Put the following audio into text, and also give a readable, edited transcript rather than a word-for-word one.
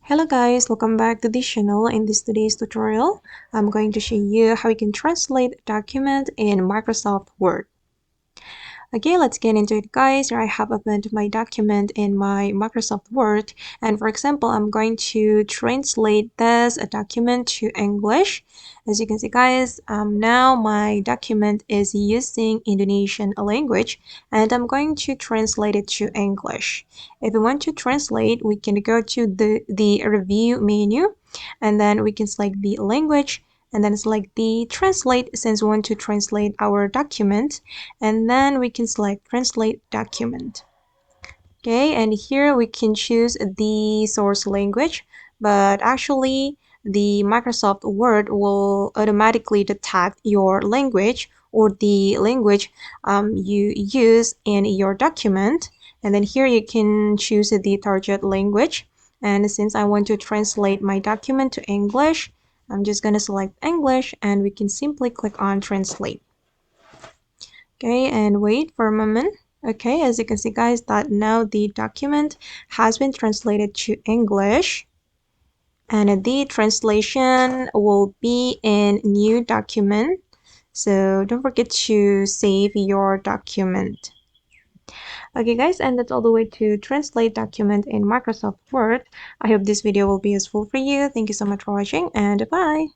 Hello guys, welcome back to this channel. In today's tutorial, I'm going to show you how you can translate a document in Microsoft Word. Okay, let's get into it guys. Here I have opened my document in my Microsoft Word, and for example, I'm going to translate this document to English. As you can see guys, now my document is using Indonesian language, and I'm going to translate it to English. If we want to translate, we can go to the review menu, and then we can select the language, and then select the translate since we want to translate our document, and then we can select translate document. Okay, and here we can choose the source language, but actually the Microsoft Word will automatically detect your language or the language you use in your document. And then here you can choose the target language, and since I want to translate my document to English, I'm just going to select English, and we can simply click on translate. Okay, and wait for a moment. Okay, as you can see guys, that now the document has been translated to English, and the translation will be in new document, so don't forget to save your document. Okay guys, and that's all the way to translate document in Microsoft Word. I hope this video will be useful for you. Thank you so much for watching, and bye.